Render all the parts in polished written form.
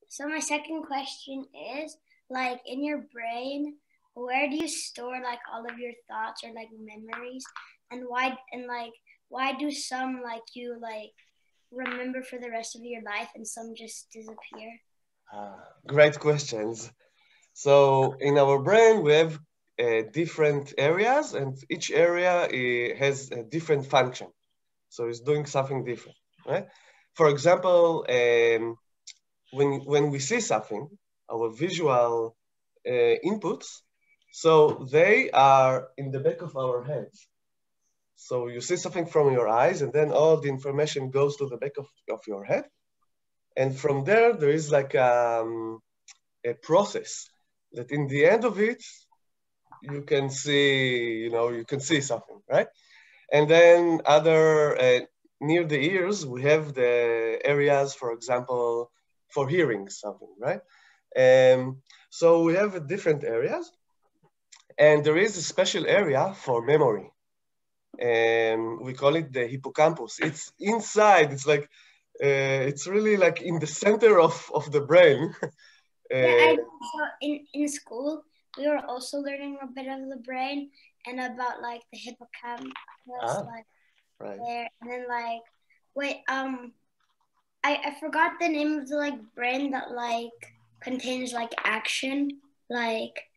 So my second question is, like, in your brain, where do you store like all of your thoughts or like memories, and why do some like you like remember for the rest of your life and some just disappear? Great questions. So in our brain, we have different areas, and each area has a different function. So it's doing something different, right? For example, when we see something, our visual inputs, so they are in the back of our heads. So you see something from your eyes, and then all the information goes to the back of your head. And from there is like a process that in the end of it, you can see, you can see something, right? And then near the ears, we have the areas, for example, for hearing something, right? So we have different areas, and there is a special area for memory. We call it the hippocampus. It's inside, it's like, it's really like in the center of the brain. Yeah, so in school, we were also learning a bit of the brain and about like the hippocampus, like right. there, and then like, wait, I forgot the name of the like brain that like contains like action, like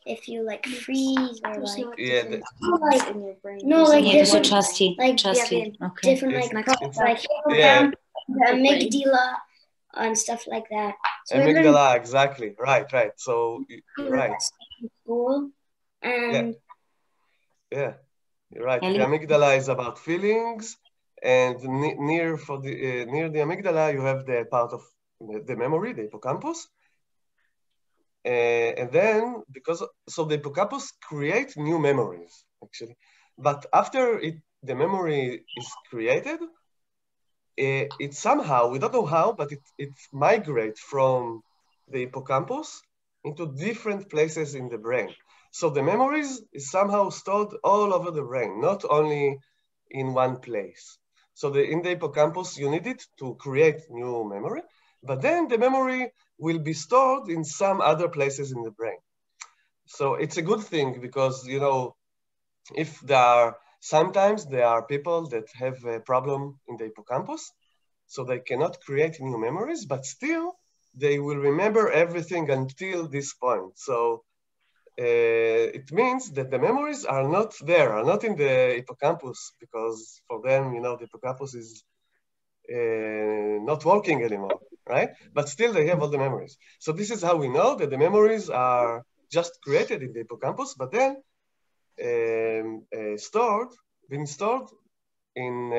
if you like freeze or like like in your brain. No, like different, different like hippocampus, the amygdala and stuff like that. So amygdala, exactly. Right. So you're right. School and yeah, you're right. The amygdala is about feelings, and near the amygdala, you have the part of the memory, the hippocampus. And then so the hippocampus creates new memories actually, but after the memory is created, it somehow, we don't know how, but it migrates from the hippocampus into different places in the brain. So the memories is somehow stored all over the brain, not only in one place. So in the hippocampus, you need it to create new memory, but then the memory will be stored in some other places in the brain. So it's a good thing because, if sometimes there are people that have a problem in the hippocampus, so they cannot create new memories, but still they will remember everything until this point. So it means that the memories are not there, are not in the hippocampus, because for them, the hippocampus is not working anymore, right? But still they have all the memories. So this is how we know that the memories are just created in the hippocampus, but then being stored in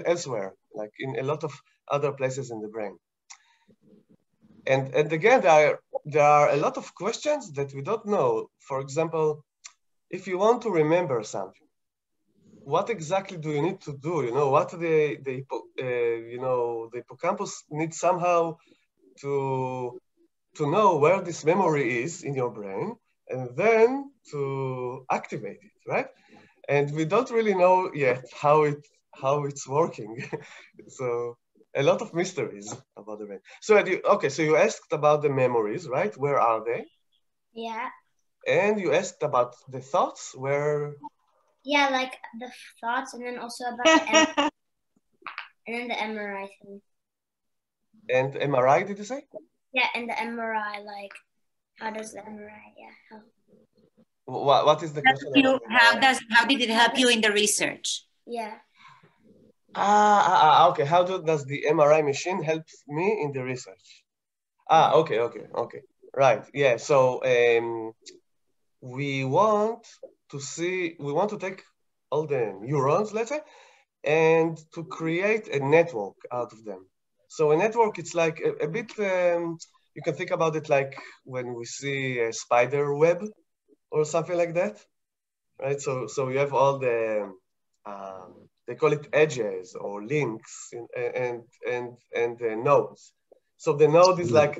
elsewhere, like in a lot of other places in the brain. And again, there are a lot of questions that we don't know. For example, if you want to remember something, what exactly do you need to do? What the hippocampus needs somehow to know where this memory is in your brain, and then to activate it, right? And we don't really know yet how it's working. So a lot of mysteries about the brain. So so you asked about the memories, right? Where are they? Yeah. And you asked about the thoughts, where? Yeah, like the thoughts, and then also about the and then the MRI thing. And MRI, did you say? Yeah, and the MRI, like, how does the MRI, help? What is the question? How did it help you in the research? Yeah. Okay. How does the MRI machine help me in the research? Okay. Right. Yeah. So we want to take all the neurons, let's say, and to create a network out of them. So a network, it's like a bit, you can think about it like when we see a spider web or something like that, right? So you have all the, they call it edges or links and the nodes. So the node is like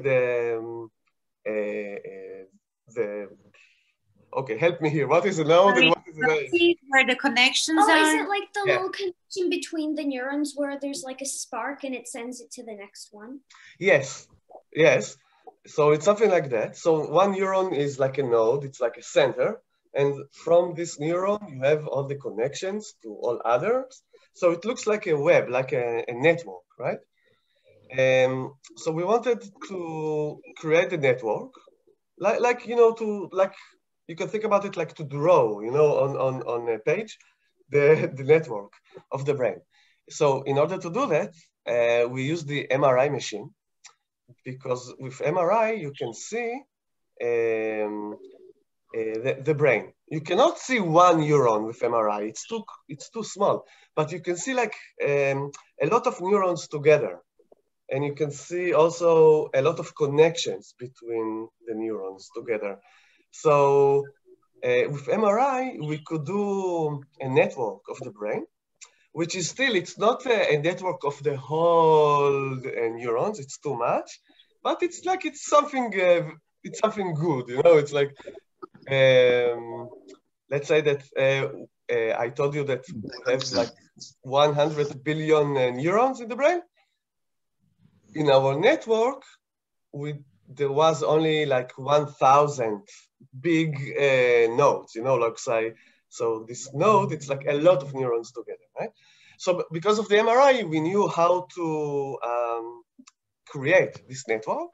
okay, help me here. What is a node and what is an edge? Where the connections are? Is it like the little connection between the neurons where there's like a spark and it sends it to the next one? Yes. yes. So it's something like that. So one neuron is like a node, it's like a center. And from this neuron, you have all the connections to all others. So it looks like a web, like a network, right? So we wanted to create a network, like you can think about it like to draw, on a page, the network of the brain. So in order to do that, we use the MRI machine, because with MRI you can see the brain. You cannot see one neuron with MRI; it's too small. But you can see like a lot of neurons together, and you can see also a lot of connections between the neurons together. So with MRI, we could do a network of the brain, which is still, it's not a network of the whole neurons, it's too much, but it's like, it's something good, it's like, let's say that I told you that we have like 100 billion neurons in the brain. In our network, there was only like 1,000 big nodes, like say, so this node, it's like a lot of neurons together, right? So because of the MRI, we knew how to create this network.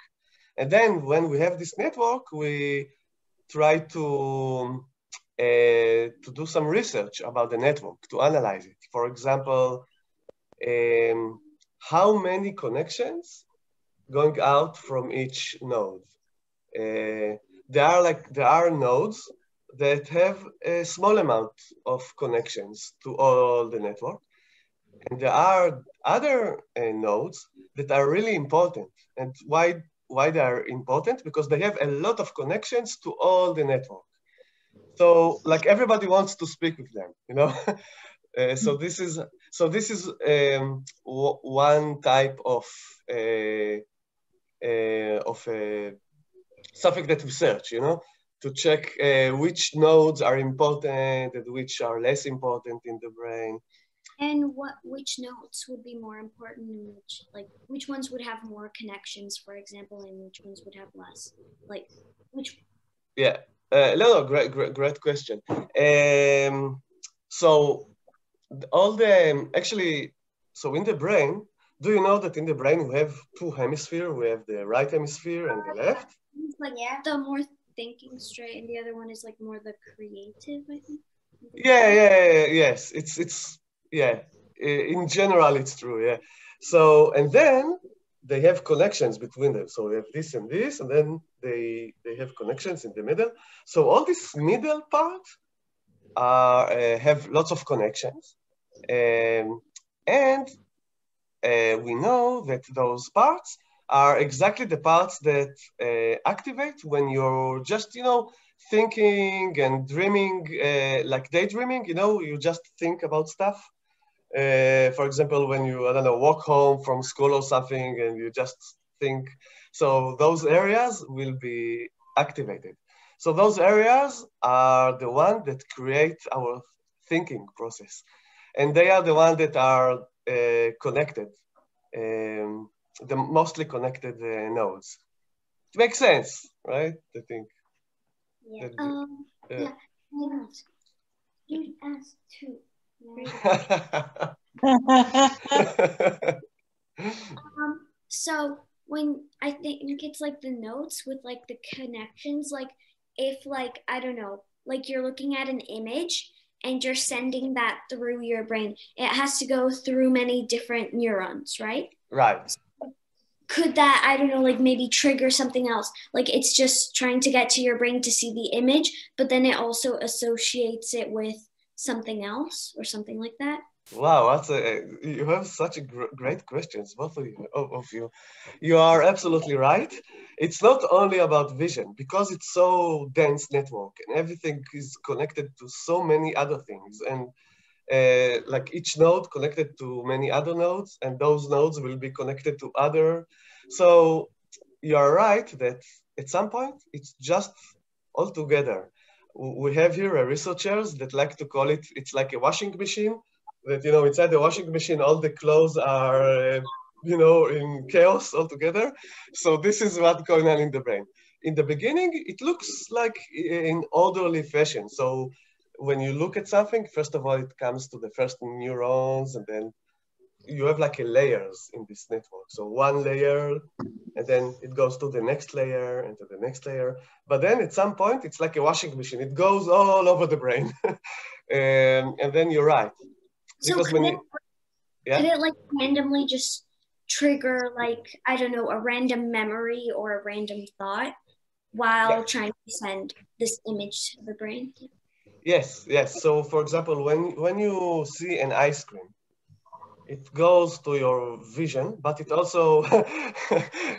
And then when we have this network, we try to do some research about the network, to analyze it. For example, how many connections going out from each node. There are nodes that have a small amount of connections to all the network. And there are other nodes that are really important. And why they are important? Because they have a lot of connections to all the network. So like everybody wants to speak with them, so this is one type of something that we search, to check which nodes are important and which are less important in the brain. And which nodes would be more important, and which ones would have more connections, for example, and which ones would have less? Like which? Yeah, no, great question. So all the so in the brain, do you know that in the brain we have two hemispheres? We have the right hemisphere and the left. It's like the more thinking straight, and the other one is like more the creative, I think. Yes. It's in general, it's true, yeah. So, and then they have connections between them. So we have this, and then they have connections in the middle. So all this middle part have lots of connections. And we know that those parts are exactly the parts that activate when you're just, thinking and dreaming, like daydreaming, you just think about stuff. For example, when you, I don't know, walk home from school or something and you just think, so those areas will be activated. So those areas are the ones that create our thinking process. And they are the ones that are connected, the mostly connected nodes. It makes sense, right? I think. Yeah. You asked too. So when I think it's like the notes with like the connections, like if like, I don't know, like you're looking at an image and you're sending that through your brain, it has to go through many different neurons, right? Right. Could that, I don't know, like maybe trigger something else? Like it's just trying to get to your brain to see the image, but then it also associates it with something else or something like that? Wow, you have such a great questions, both of you. You are absolutely right. It's not only about vision, because it's so dense network and everything is connected to so many other things. And like each node connected to many other nodes, and those nodes will be connected to other. So you're right that at some point, it's just all together. We have here researchers that like to call it, it's like a washing machine, that, inside the washing machine, all the clothes are you know, in chaos altogether. So this is what's going on in the brain. In the beginning, it looks like in orderly fashion. So when you look at something, first of all, it comes to the first neurons, and then you have like a layers in this network. So one layer, and then it goes to the next layer and to the next layer. But then at some point, it's like a washing machine. It goes all over the brain. And then you're right. So Because could yeah? it like randomly just trigger like, I don't know, a random memory or a random thought while trying to send this image to the brain? Yes, yes. So for example, when you see an ice cream, it goes to your vision, but it also,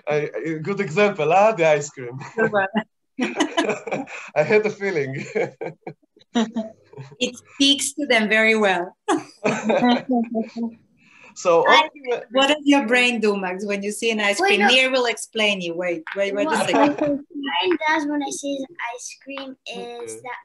a good example, the ice cream. I had a feeling. It speaks to them very well. So what does your brain do, Max, when you see an ice cream? Nir will explain you. Wait a second. Mine does when I see ice cream is that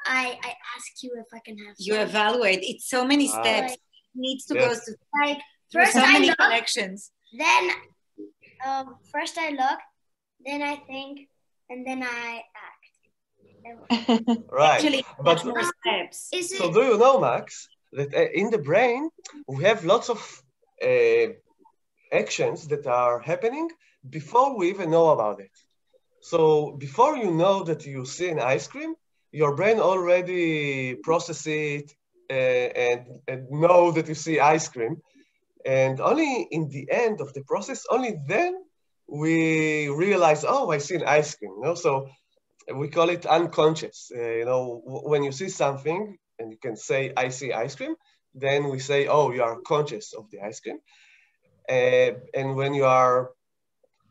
I ask you if I can have. You evaluate. It's so many steps. It needs to go to like first so many look, connections. Then first I look, then I think, and then I act. Right. Actually, much more steps. So do you know, Max, that in the brain, we have lots of actions that are happening before we even know about it. So before you know that you see an ice cream, your brain already processes it and know that you see ice cream. And only in the end of the process, only then we realize, oh, I see an ice cream. You know? So we call it unconscious. You know, when you see something and you can say, I see ice cream, then we say, oh, you are conscious of the ice cream. And when you are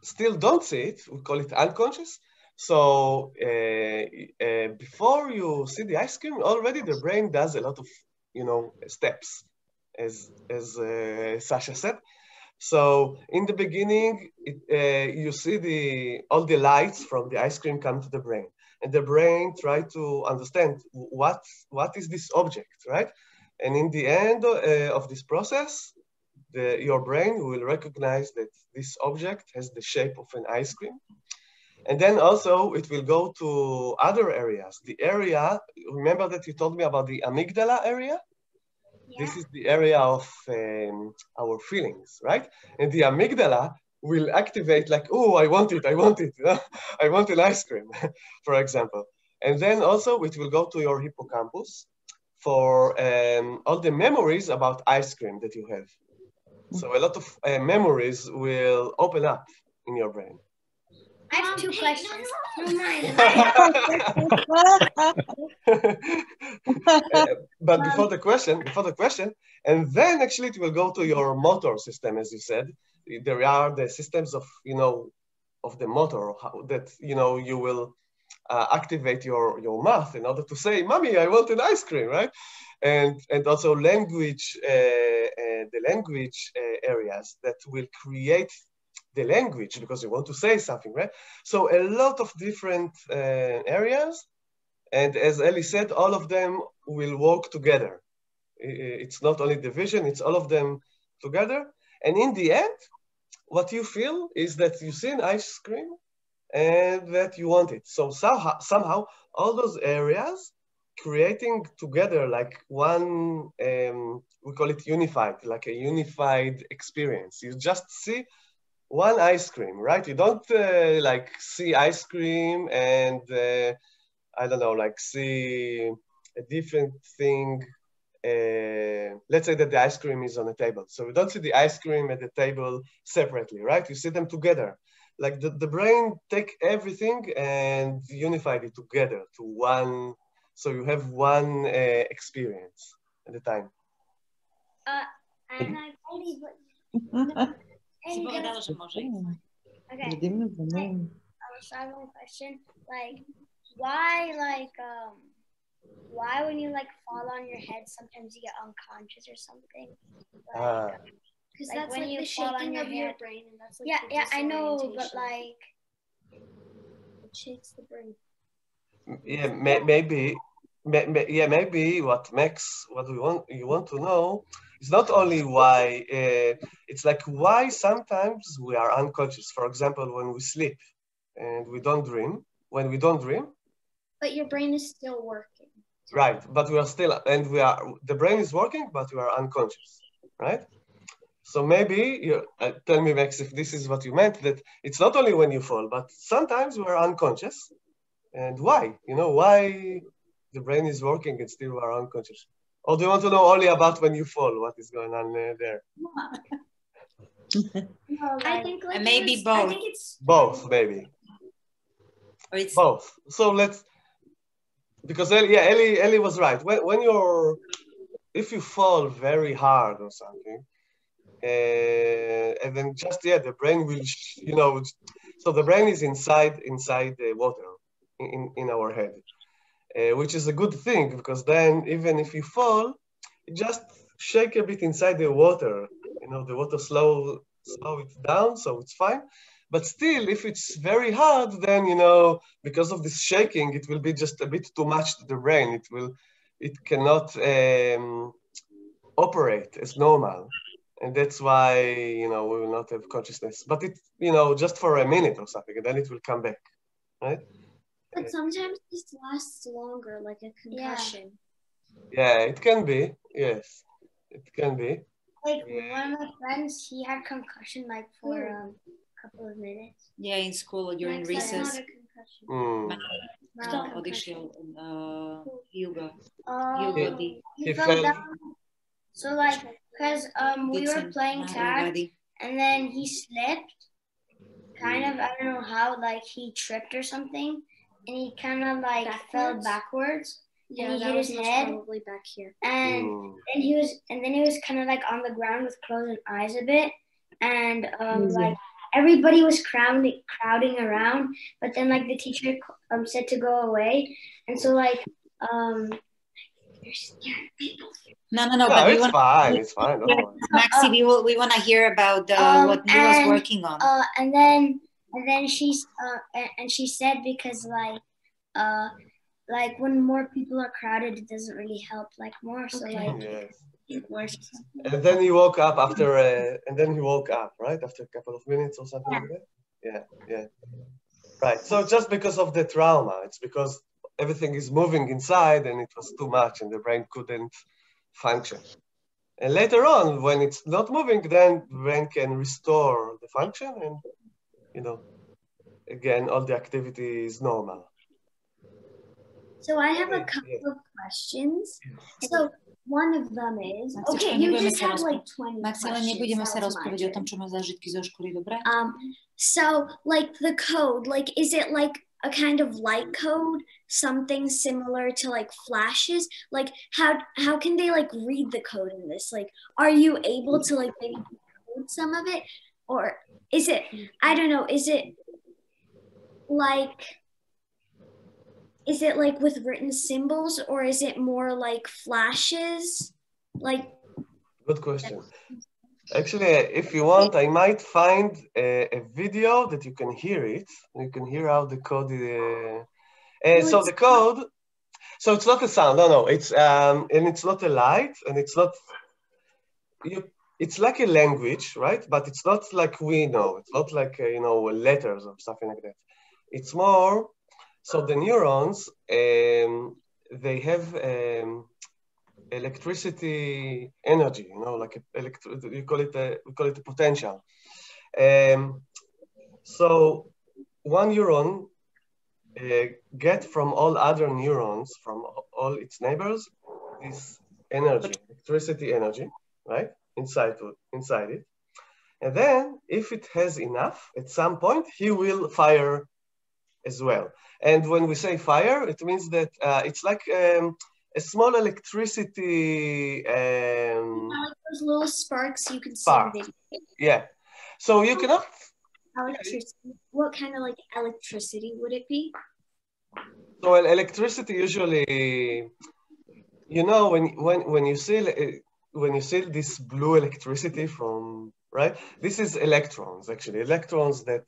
still don't see it, we call it unconscious. So before you see the ice cream, already the brain does a lot of, you know, steps, as Sasha said. So in the beginning, you see all the lights from the ice cream come to the brain, and the brain try to understand what is this object, right? And in the end of this process, your brain will recognize that this object has the shape of an ice cream. And then also it will go to other areas. The area, remember that you told me about the amygdala area? Yeah. This is the area of our feelings, right? And the amygdala will activate like, oh, I want it, you know? I want an ice cream, for example. And then also it will go to your hippocampus for all the memories about ice cream that you have. So a lot of memories will open up in your brain. I have two questions. But before the question, and then actually it will go to your motor system, as you said. There are the systems of, you know, of the motor that, you know, you will activate your mouth in order to say, "Mommy, I want an ice cream," right? And also language, the language areas that will create the language because you want to say something, right? So a lot of different areas, and as Ellie said, all of them will work together. It's not only the vision, it's all of them together. And in the end, what you feel is that you see an ice cream and that you want it. So somehow all those areas creating together like one, we call it unified, like a unified experience. You just see one ice cream, right? You don't like see ice cream and I don't know, like see a different thing. Let's say that the ice cream is on a table. So you don't see the ice cream at the table separately, right? You see them together. Like the brain take everything and unified it together to one. So you have one experience at a time. And I believe Okay. So I have one question. Like, why when you like fall on your head, sometimes you get unconscious or something? Because that's when like the shaking of your brain, and that's like yeah, I know, but like it shakes the brain. Yeah, maybe Yeah, maybe what you want to know is not only why, it's like why sometimes we are unconscious. For example, when we sleep and we don't dream, when we don't dream. But your brain is still working. Right, but we are still, the brain is working, but we are unconscious, right? So maybe, tell me, Max, if this is what you meant, that it's not only when you fall, but sometimes we're unconscious. And why? You know, why the brain is working and still we're unconscious? Or do you want to know only about when you fall, what is going on there? No, I think like maybe both. I think it's both, maybe. Or it's both. So because Ellie was right. When if you fall very hard or something, and then just the brain will, so the brain is inside the water in our head, which is a good thing, because then even if you fall, you just shake a bit inside the water. The water slow it down, so it's fine. But still, if it's very hard, then because of this shaking, it will be just a bit too much to the brain. It cannot operate as normal. And that's why, we will not have consciousness. But it, just for a minute or something, and then it will come back, right? But sometimes this lasts longer, like a concussion. Yeah, it can be. Yes, it can be. Like one of my friends, he had concussion like for a couple of minutes. Yeah, in school during recess. Not a concussion. Кто odešel? Hugo. He fell down. So like, because we were playing tag, and then he slipped. Kind of, I don't know how, like he tripped or something, and he kind of like fell backwards. Yeah, and he hit his head probably back here. And then he was kind of like on the ground with closed eyes a bit, and like everybody was crowding around, but then like the teacher said to go away, and so like there's scared people. No, but it's fine. Maxi, we want to hear about what Nir was working on. And then she said, because like when more people are crowded, it doesn't really help like more. So it worse. And then he woke up right after a couple of minutes or something like that. Yeah. Right. So just because of the trauma, it's because everything is moving inside and it was too much and the brain couldn't function. And later on, when it's not moving, then the brain can restore the function and, again, all the activity is normal. So I have a couple of questions. So one of them is, okay, you just have like 20 questions. So like the code, like is it like a kind of light code, something similar to like flashes? Like how can they like read the code in this? Like, are you able to like maybe decode some of it? Or is it, I don't know, is it like with written symbols, or is it more like flashes? Like, good question. Actually, if you want, I might find a video that you can hear it. You can hear how the code is. So the code, so it's not a sound. No, it's and it's not a light, and it's not. It's like a language, right? But it's not like we know. It's not like letters or something like that. It's more. So the neurons, they have electricity energy, like we call it a potential. So one neuron get from all other neurons, from all its neighbors, this energy, electricity energy, right? Inside it. And then if it has enough, at some point, he will fire as well. And when we say fire, it means that it's like a small electricity. Like those little sparks you can see in video. Yeah. So you cannot. Electricity. What kind of like electricity would it be? So electricity usually, when you see this blue electricity from, right? This is electrons, actually. Electrons that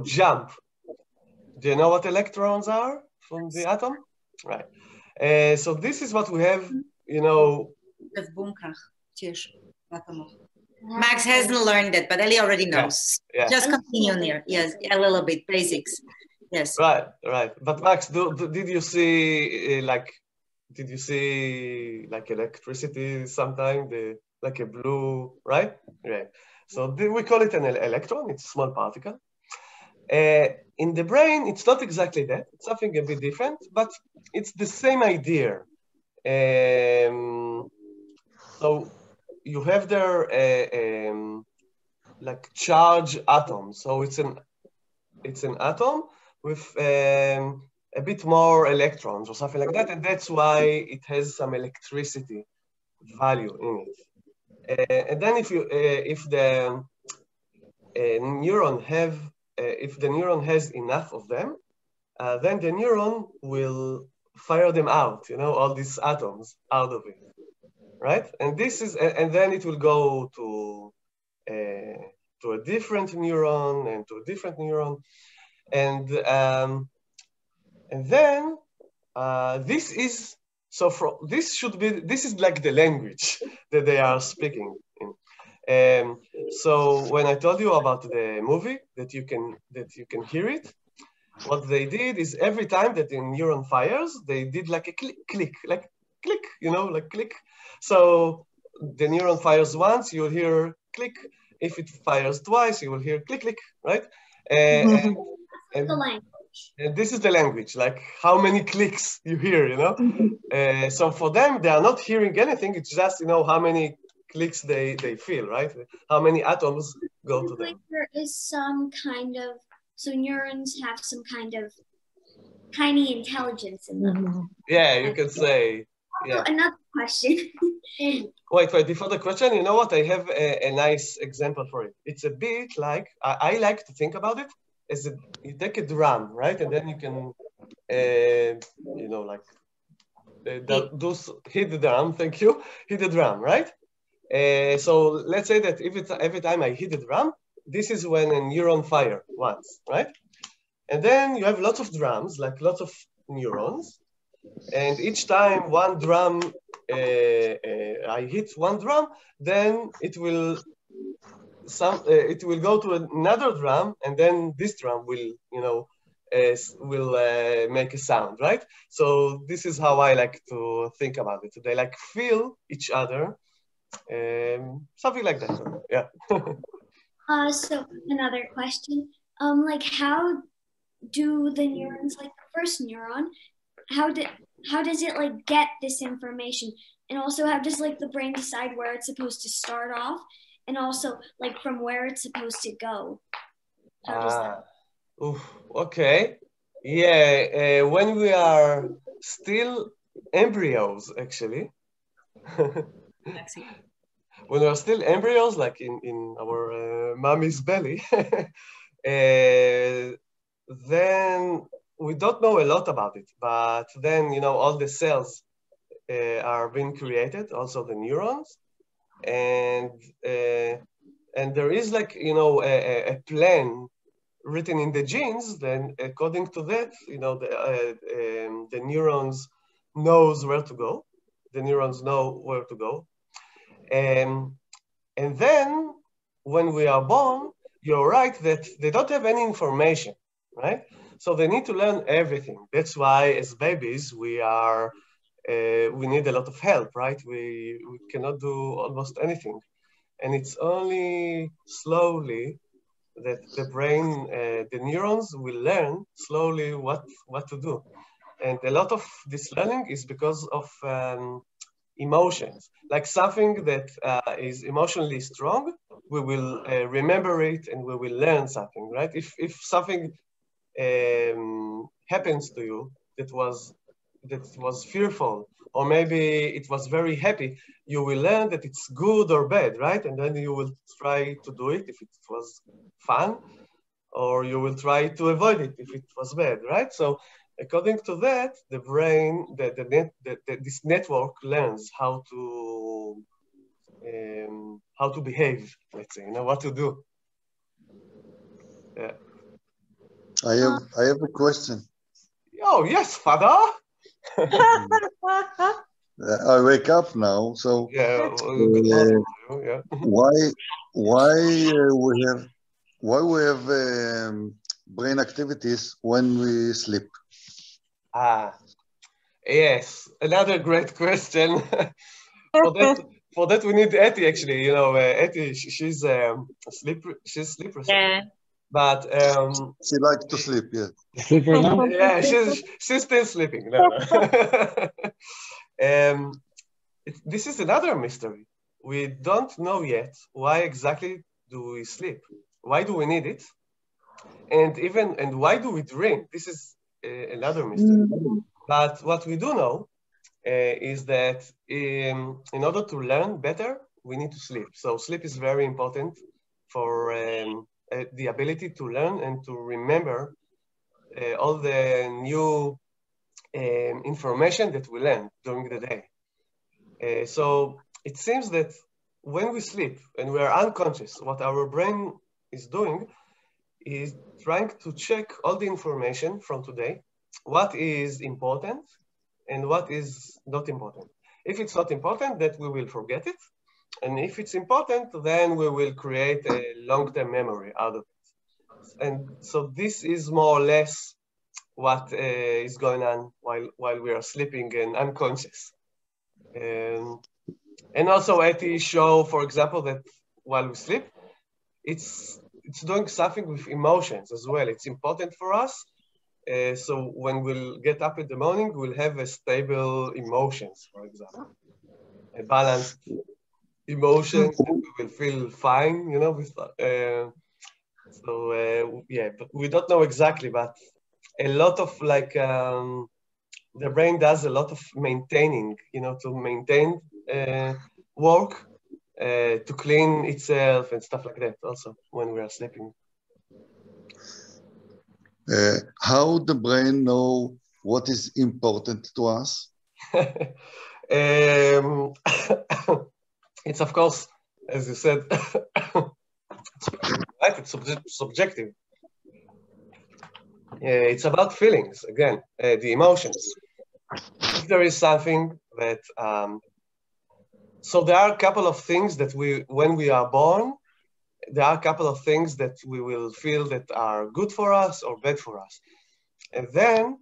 jump. Do you know what electrons are from the atom? right. So this is what we have, you know. Max hasn't learned it, but Ellie already knows. Yeah. Just continue, Nir. Yes, a little bit, basics. Yes. Right. But Max, did you see did you see like electricity sometime? Like a blue, right? Right. So we call it an electron. It's a small particle. In the brain, it's not exactly that. It's something a bit different, but it's the same idea. So you have there like charge atoms. So it's an atom with a bit more electrons or something like that, and that's why it has some electricity value in it. And then if the neuron has enough of them, then the neuron will fire them out, you know, all these atoms out of it, right? And then it will go to a different neuron and to a different neuron, and then this is like the language that they are speaking in. So when I told you about the movie that you can hear it, what they did is every time that the neuron fires, they did like a click, like click, you know, like click. So the neuron fires once, you'll hear click. If it fires twice, you will hear click, click, right? And the language. And this is the language, like how many clicks you hear, you know? So for them, they are not hearing anything. It's just, you know, how many clicks they feel, right? How many atoms go to them. There is some kind of, so neurons have some kind of tiny intelligence in them. Yeah, you could say. Yeah. Another question. Wait, before the question, you know what? I have a nice example for it. It's a bit like, I like to think about it as you take a drum, right? And then you can, you know, like, hit the drum, thank you, hit the drum, right? So let's say that every time I hit the drum, this is when a neuron fire once, right? And then you have lots of drums, like lots of neurons. And each time one drum, I hit one drum, then it will go to another drum, and then this drum will, you know, make a sound, right? So this is how I like to think about it. They like feel each other, something like that. Yeah. So another question, like how do the neurons, like the first neuron, how does it like get this information? And also how does like the brain decide where it's supposed to start off? And also like from where it's supposed to go? How does that? Okay. Yeah, when we are still embryos, actually. When we are still embryos, like in our mommy's belly, then we don't know a lot about it. But then, you know, all the cells are being created, also the neurons. And there is like, you know, a plan written in the genes. Then according to that, you know, the neurons knows where to go. The neurons know where to go. And then when we are born, you're right that they don't have any information, right? So they need to learn everything. That's why as babies, we need a lot of help, right? We cannot do almost anything. And it's only slowly that the brain, the neurons will learn slowly what to do. And a lot of this learning is because of emotions. Like something that is emotionally strong, we will remember it and we will learn something, right? If something happens to you that was fearful, or maybe it was very happy, you will learn that it's good or bad, right? And then you will try to do it if it was fun, or you will try to avoid it if it was bad, right? So according to that, the brain, this network learns how to behave, let's say, you know, what to do. Yeah. I have a question. Oh, yes, Father. I wake up now, so Yeah, good morning to you. Yeah. why we have brain activities when we sleep? Yes, another great question. For that we need Etty actually. You know, Etty, she's sleep researcher. Yeah. But She likes to sleep, yeah. Sleeper now? yeah, she's still sleeping. No, no. This is another mystery. We don't know yet why exactly do we sleep. Why do we need it? And why do we dream? This is another mystery. But what we do know is that in order to learn better, we need to sleep. So sleep is very important for the ability to learn and to remember all the new information that we learn during the day. So it seems that when we sleep and we are unconscious, what our brain is doing is trying to check all the information from today, what is important and what is not important. If it's not important, that we will forget it. And if it's important, then we will create a long-term memory out of it. And so this is more or less what is going on while we are sleeping and unconscious. And also Etty show, for example, that while we sleep, it's doing something with emotions as well. It's important for us. So when we'll get up in the morning, we'll have a stable emotions, for example, a balanced emotions that we will feel fine, you know, with yeah, but we don't know exactly, but a lot of like the brain does a lot of maintaining, you know, to maintain work, to clean itself and stuff like that also when we are sleeping. How the brain know what is important to us? It's of course, as you said, right? It's subjective. It's about feelings again, the emotions. If there is something that, so there are a couple of things that when we are born, there are a couple of things that we will feel that are good for us or bad for us. And then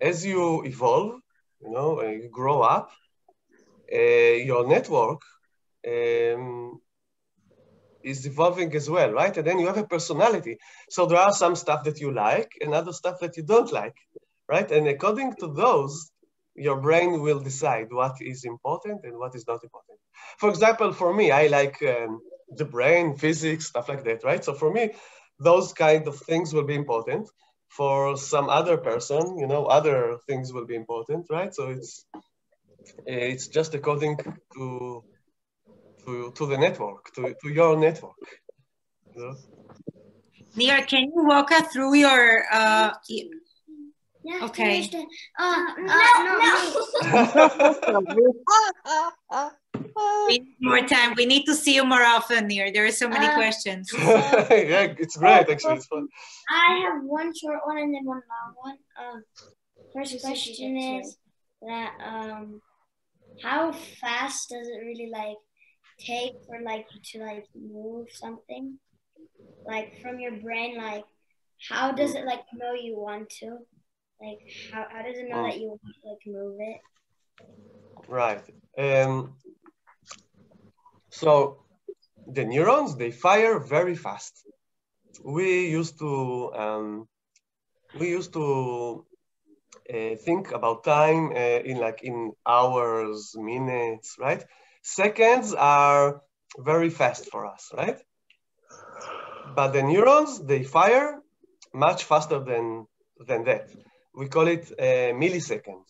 as you evolve, you know, you grow up, your network is evolving as well, right? And then you have a personality. So there are some stuff that you like and other stuff that you don't like, right? And according to those, your brain will decide what is important and what is not important. For example, for me, I like the brain, physics, stuff like that, right? So for me, those kind of things will be important. For some other person, you know, other things will be important, right? So it's just according to the network, to your network. You know? Nir, can you walk us through your Yeah, okay. We need more time. We need to see you more often, Nir. There are so many questions. Yeah, it's great actually. It's fun. I have one short one and then one long one. First question is that how fast does it really like take for like to like move something? Like from your brain, like how does it like know you want to? Like how does it know that you want to like move it? Right. So the neurons, they fire very fast. We used to think about time in hours, minutes, right? Seconds are very fast for us, right? But the neurons, they fire much faster than that. We call it milliseconds.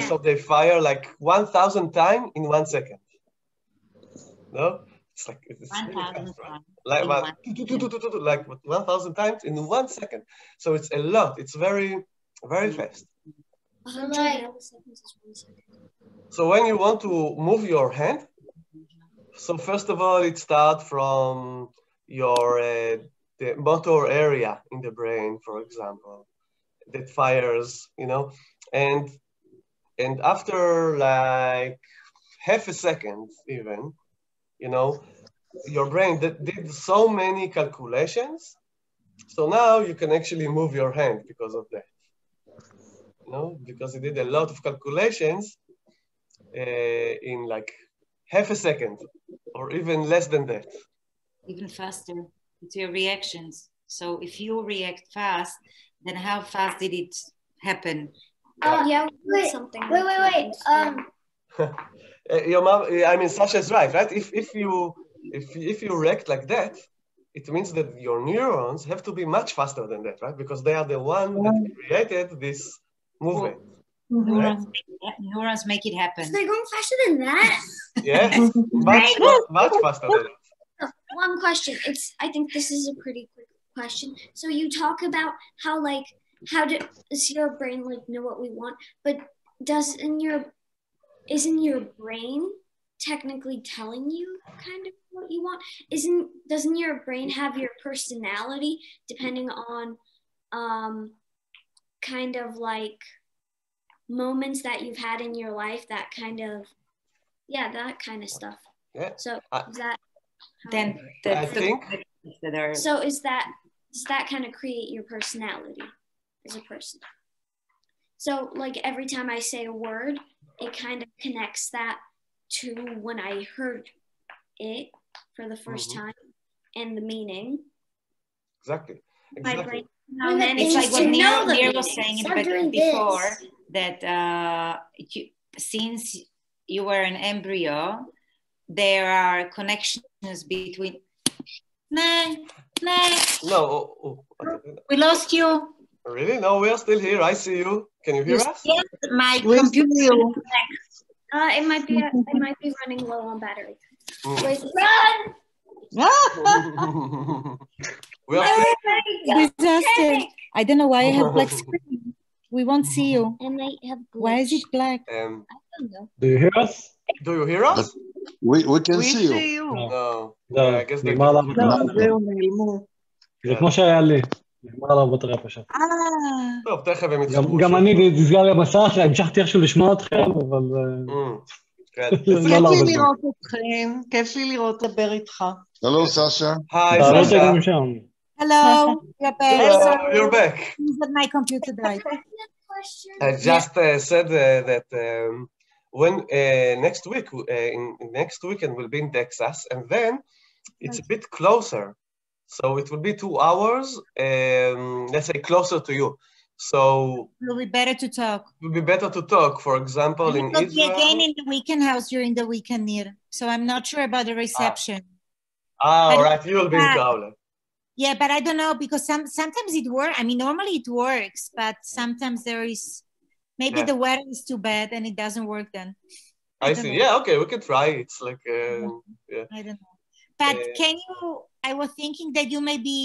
So they fire like 1,000 times in 1 second. No, it's really fast, right? Like 1,000 times in 1 second. So it's a lot. It's very, very fast. 100 milliseconds is 1 second. So when you want to move your hand, so first of all, it starts from your the motor area in the brain, for example, that fires, you know, And after like half a second even, you know, your brain did so many calculations. So now you can actually move your hand because of that. You know, because it did a lot of calculations in like half a second or even less than that. Even faster. It's your reactions. So if you react fast, then how fast did it happen? Yeah, Wait, something. wait. Your mom, I mean, Sasha's right? If you react like that, it means that your neurons have to be much faster than that, right? Because they are the one that created this movement. Neurons make it happen. So they're going faster than that? Yes, much faster than that. One question. I think this is a pretty quick question. So you talk about how does your brain like know what we want, but isn't your brain technically telling you kind of what you want? Doesn't your brain have your personality depending on kind of like moments that you've had in your life, that kind of stuff. Yeah. So is that then I think so does that kind of create your personality as a person? So like every time I say a word, it kind of connects that to when I heard it for the first time and the meaning. Exactly. My brain, it's like what Nir was saying before, that since you were an embryo, there are connections between. No. We lost you. Really? No, we are still here. I see you. Can you hear us? Yes, my computer. It might be running low on battery. Wait, Run! We are still... Disaster. I don't know why I have black screen. We won't see you. And they have glitch. Why is it black? I don't know. Do you hear us? Do you hear us? We can see you. No. זהו, I guess they נגמר לה לא, הבטריה. זהו, נעלמו. זה כמו שהיה לי, נגמר לה הבטריה פשוט. טוב, תכף הם יתחברו. גם אני נסגר לי המסך, המשכתי איכשהו לשמוע אתכם, אבל... כיף לי לראות אתכם, כיף לי לדבר איתך. Hello, Sasha. Hi, תעלו Sasha. אותם שם. Hello, you're back. Hello, you're back. But my computer died. I just said that when next weekend we'll be in Texas, and then it's a bit closer. So it will be 2 hours, let's say closer to you. So It will be better to talk. it will be better to talk, for example, in We'll be Israel. again in the weekend house during the weekend, Nir. So I'm not sure about the reception. All right, you'll be in Kaula. Yeah, but I don't know, because sometimes it works. I mean, normally it works, but sometimes there is, maybe the weather is too bad and it doesn't work then. I see. Yeah, okay, we can try. It's like, yeah. I don't know. But I was thinking that you maybe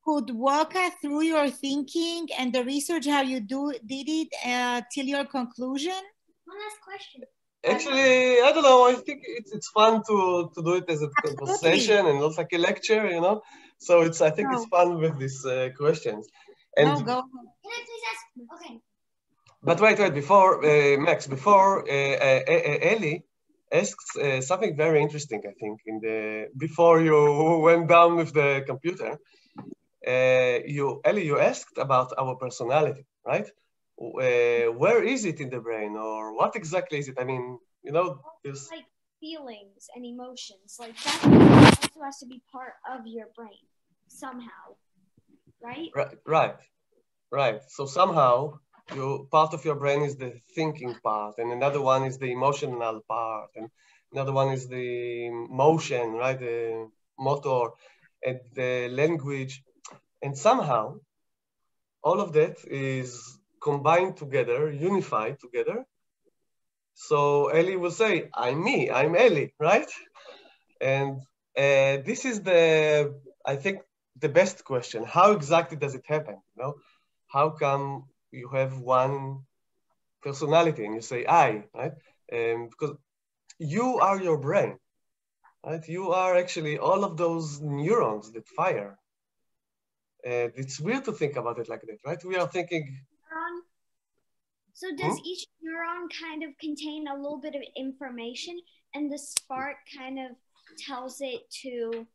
could walk us through your thinking and the research, how you did it till your conclusion. One last question. Actually, I don't know. I think it's fun to do it as a conversation and not like a lecture, you know. So I think it's fun with these questions. And No, go. Can I please ask? Okay. but wait, before Max, before Ellie asked something very interesting. I think before you went down with the computer, Ellie, you asked about our personality, right? Where is it in the brain, or what exactly is it? I mean, you know, there's Like feelings and emotions, like that also has to be part of your brain somehow, right? Right. So somehow, part of your brain is the thinking part, and another one is the emotional part, and another one is the motion, right? The motor, and the language, and somehow, all of that is combined together, unified together. So Ellie will say, I'm me, I'm Ellie, right? And this is I think, the best question. How exactly does it happen? You know, how come you have one personality and you say I, right? Because you are your brain, right? You are actually all of those neurons that fire. It's weird to think about it like that, right? We are thinking, So does each neuron kind of contain a little bit of information, and the spark kind of tells it to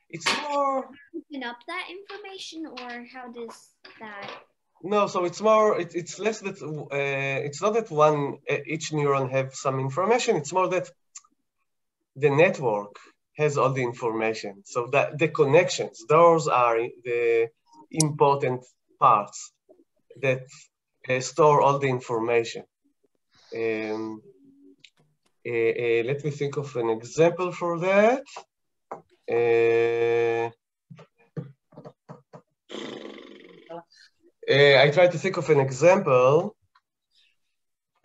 It's more open up that information, or how does that? no. So it's more. It's less that it's not that each neuron have some information. It's more that the network has all the information. So that the connections, those are the important parts that store all the information. Let me think of an example for that. I try to think of an example.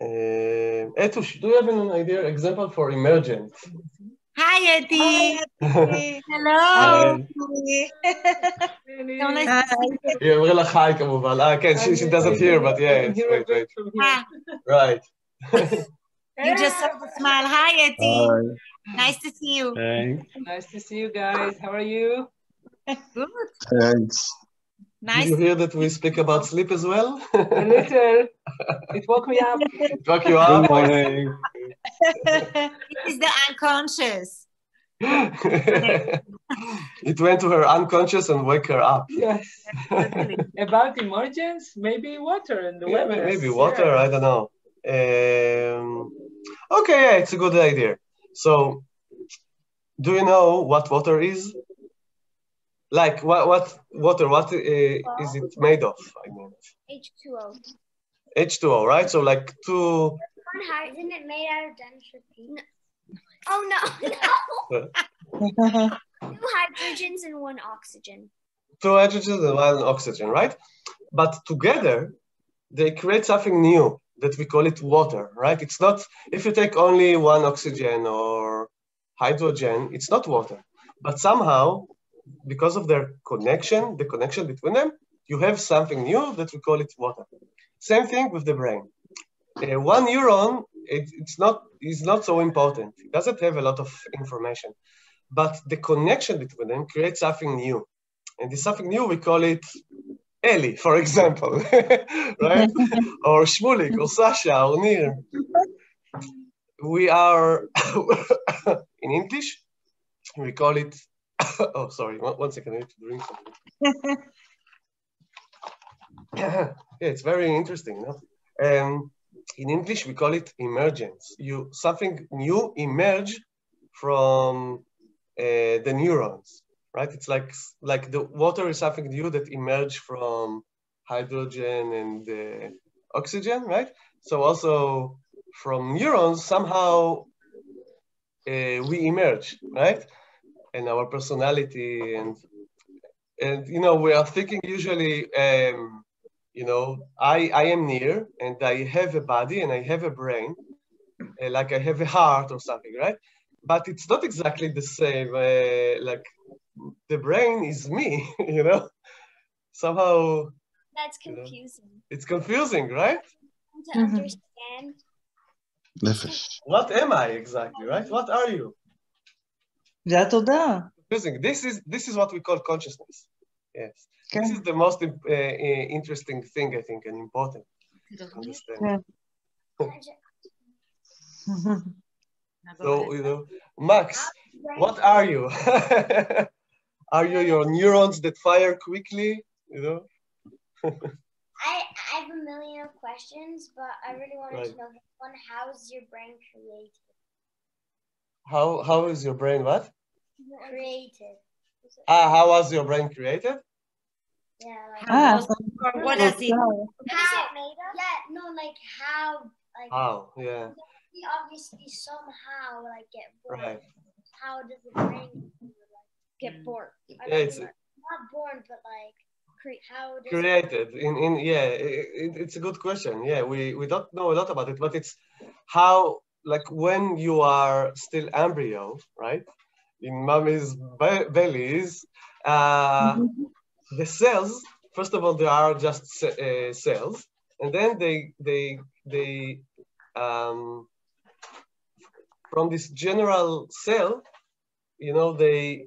Etush, do you have an idea example for emergent? Hi, Eddie. Hi. Hello. היא אומרת לך היי כמובן. כן, she doesn't hear, but yeah, wait. Right. You just have to smile. Hi, Eddie. Hi. Nice to see you. Thanks. Nice to see you guys. How are you? Good. Thanks. Nice. Did you hear that we speak about sleep as well? A little. It woke me up. It woke you up? Good morning. This is the unconscious. It went to her unconscious and wake her up. Yes. About emergence, maybe water and the weather. Maybe water, I don't know. Okay, yeah, it's a good idea. So, do you know what water is? Like, what water, is it made of? I mean, H2O. H2O, right? So, like two... Isn't it made out of dendropene? Oh, no. Two hydrogens and one oxygen. Two hydrogens and one oxygen, right? But together, they create something new that we call it water, right? It's not, if you take only one oxygen or hydrogen, it's not water. But somehow, because of their connection, the connection between them, you have something new that we call it water. Same thing with the brain. One neuron, is not so important. It doesn't have a lot of information. But the connection between them creates something new. And this something new, we call it Ellie, for example, right? Or Shmulik, or Sasha, or Nir. We are, in English, we call it, oh, sorry, one second, I need to drink something. Yeah, it's very interesting, no? In English, we call it emergence. Something new emerge from the neurons, right? It's like the water is something new that emerged from hydrogen and oxygen, right? So also from neurons, somehow we emerge, right? And our personality and you know, we are thinking usually, you know, I am Nir and I have a body and I have a brain, like I have a heart or something, right? But it's not exactly the same. Like the brain is me, you know. Somehow. That's confusing. You know, it's confusing, right? To understand. What am I exactly, right? What are you? זה התודעה. Confusing. This is what we call consciousness. Yes. Okay. This is the most interesting thing, I think, and important to understand. Yeah. So, you know, Max, what are you? Are you your neurons that fire quickly? You know? I have a million of questions, but I really wanted to know this one. How is your brain created? How is your brain what? Created. How was your brain created? Yeah. What does it? How? Yeah, no, like how? Like how? Yeah. We obviously somehow like get born. Right. How does the brain get born? Yeah, it's not born, but like how does created. Yeah, it's a good question. Yeah, we don't know a lot about it, but it's how, like when you are still embryo, right? In mommy's bellies, the cells, first of all, they are just cells, and then they from this general cell, you know, they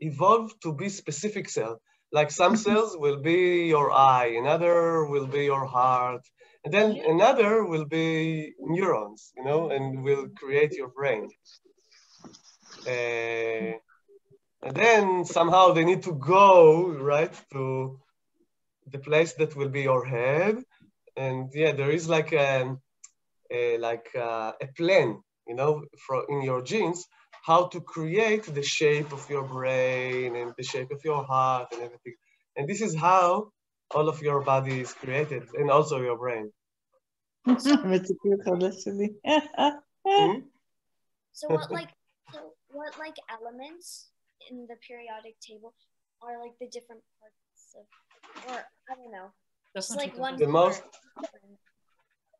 evolve to be specific cell. Like some cells will be your eye, another will be your heart, And then another will be neurons, you know, and will create your brain. And then somehow they need to go, right, to the place that will be your head. And yeah, there is like a plan, you know, in your genes, how to create the shape of your brain and the shape of your heart and everything. And this is how all of your body is created, and also your brain. So what elements in the periodic table are like the different parts of, or I don't know, just like one the most.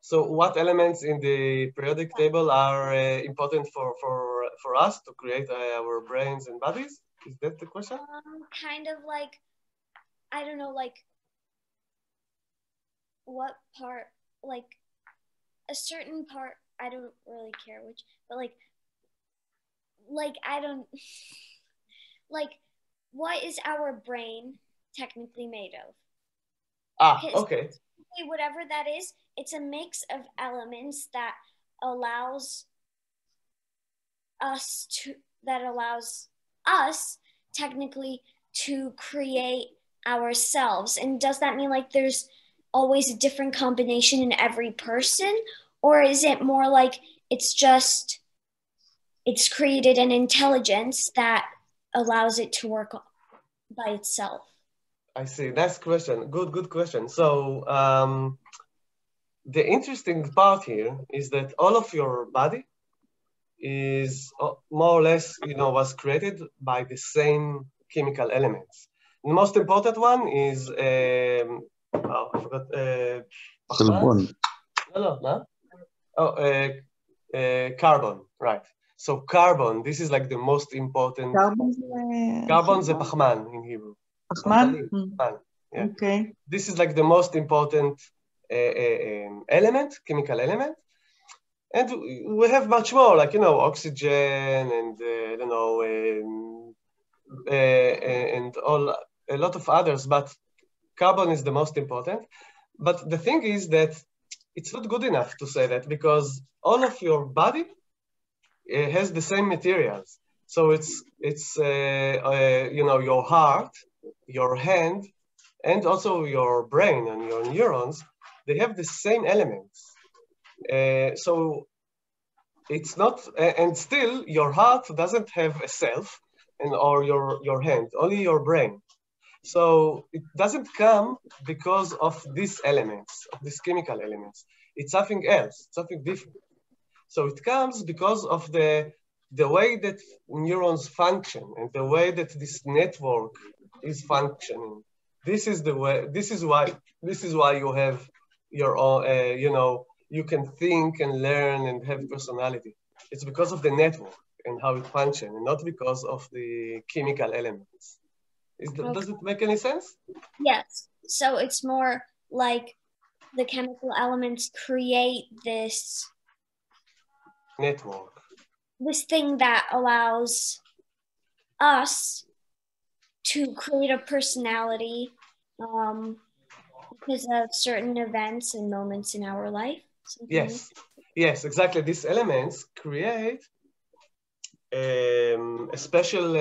So what elements in the periodic table are important for us to create our brains and bodies? Is that the question? Kind of like, I don't know, like what part, like a certain part, I don't really care which, but like I don't, like what is our brain technically made of? Okay. Whatever that is, it's a mix of elements that allows us technically to create ourselves. And does that mean like there's always a different combination in every person? Or is it more like it's created an intelligence that allows it to work by itself? I see. Nice question. Good question. So the interesting part here is that all of your body is more or less, you know, was created by the same chemical elements. The most important one is I forgot. Carbon, right? So carbon. This is like the most important. Carbon is pachman in Hebrew. Pachman? Yeah. Okay. This is like the most important element, chemical element. And we have much more, like, you know, oxygen and, I don't know, and a lot of others, but carbon is the most important. But the thing is that it's not good enough to say that, because all of your body has the same materials. So it's you know, your heart, your hand, and also your brain and your neurons, they have the same elements. So it's not, and still your heart doesn't have a self, or your hand, only your brain. So it doesn't come because of these elements, of these chemical elements. It's something else, something different. So it comes because of the way that neurons function and the way that this network is functioning. This is the way. This is why you have your own. You know, you can think and learn and have personality. It's because of the network and how it functions, and not because of the chemical elements. Does it make any sense? Yes. So it's more like the chemical elements create this network, this thing that allows us to create a personality because of certain events and moments in our life. Yes, yes, exactly. These elements create a special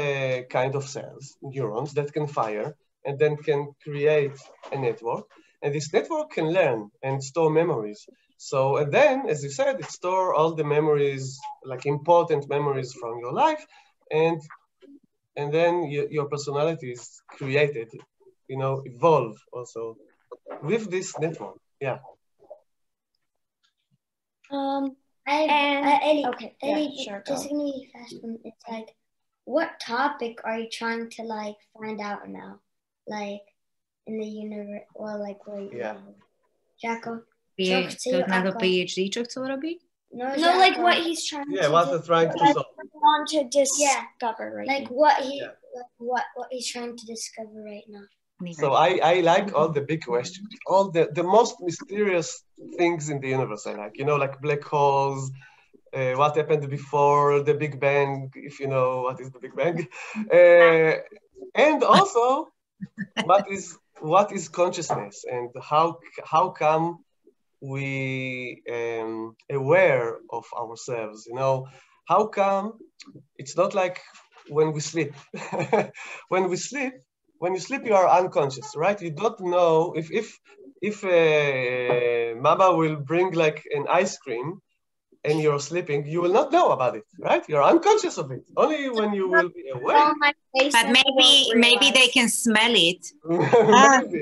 kind of cells, neurons, that can fire and then can create a network. And this network can learn and store memories. So, and then, as you said, it stores all the memories, like important memories from your life, and then your personality is created, you know, evolve also with this network. Yeah. Ellie, okay, Ellie, yeah, sure, just give me a fast one. It's like, what topic are you trying to like find out now? Like in the universe, or like where you Jaco? To PhD co robi? No, like what he's trying to what he's trying to solve. Want to discover right like now. what he what he's trying to discover right now. So I like all the big questions, all the most mysterious things in the universe. I like, you know, like black holes, what happened before the Big Bang, if you know what is the Big Bang, and also what is consciousness, and how come we aware of ourselves. You know, how come it's not like when we sleep? When we sleep, when you sleep, you are unconscious, right? You don't know if Mama will bring like an ice cream and you're sleeping, you will not know about it, right? You're unconscious of it. Only when you will be awake. But maybe they can smell it. Maybe.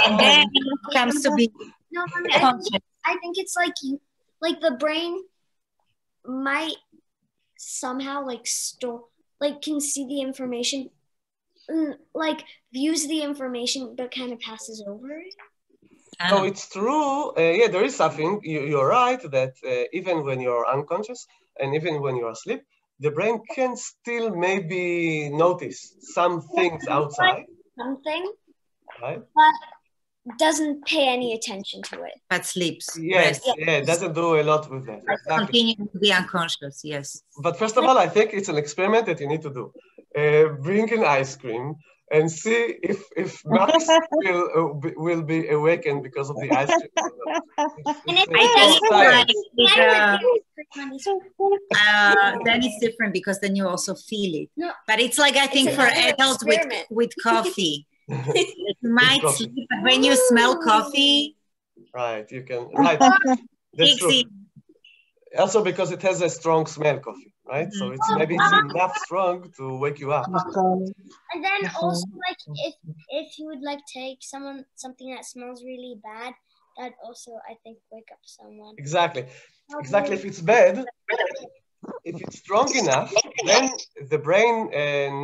And then it comes to be No, conscious. I think it's like like the brain might somehow like store, like can see the information, like views the information, but kind of passes over it. So it's true. Yeah, there is something. You're right that even when you're unconscious and even when you're asleep, the brain can still maybe notice some things outside. Something, right? But doesn't pay any attention to it. But sleeps. Yes, yeah, it doesn't do a lot with that. Exactly. Continue to be unconscious, yes. But first of all, I think it's an experiment that you need to do. Bring an ice cream and see if Max will be awakened because of the ice cream. Then it's different because then you also feel it. No, but it's like I think for adults with coffee. You might sleep, but when you smell coffee, right, you can. Right, that's true. Also because it has a strong smell, coffee, right? So it's maybe it's enough strong to wake you up. And then also like if you would like take something that smells really bad, that also I think wake up someone. Exactly. Exactly. If it's bad, if it's strong enough, then the brain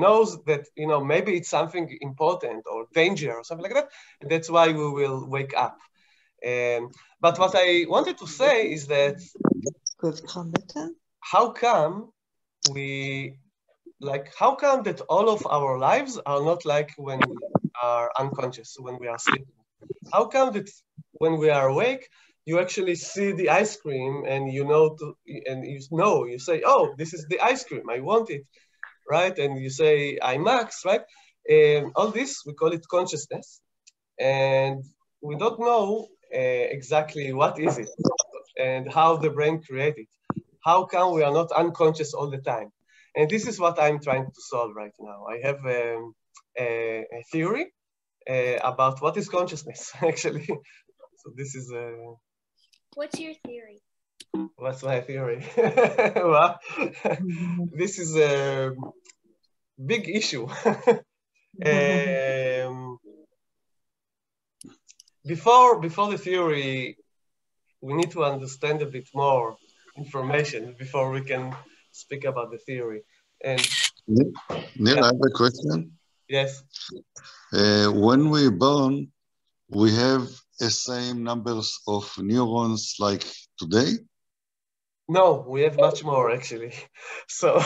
knows that, you know, maybe it's something important or danger or something like that. And that's why we will wake up. But what I wanted to say is that how come that all of our lives are not like when we are unconscious, when we are sleeping? How come that when we are awake, you actually see the ice cream and you say, oh, this is the ice cream, I want it, right? And you say, I'm Max, right? And all this, we call it consciousness. And we don't know exactly what is it and how the brain created it. How come we are not unconscious all the time? And this is what I'm trying to solve right now. I have a theory about what is consciousness, actually. So this is... What's your theory? What's my theory? Well, this is a big issue. Before the theory, we need to understand a bit more information before we can speak about the theory. And Nir, I have a question. Yes. When we're born, we have the same numbers of neurons like today? No, we have much more actually. So,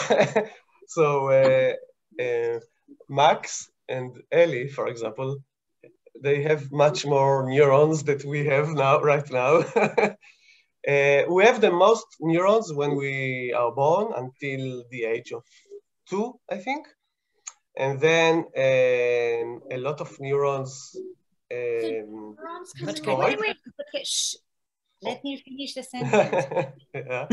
Max and Ellie, for example, they have much more neurons that we have now, right now. We have the most neurons when we are born until the age of 2, I think. And then a lot of neurons destroyed. Wait. Let me finish the sentence. Yeah.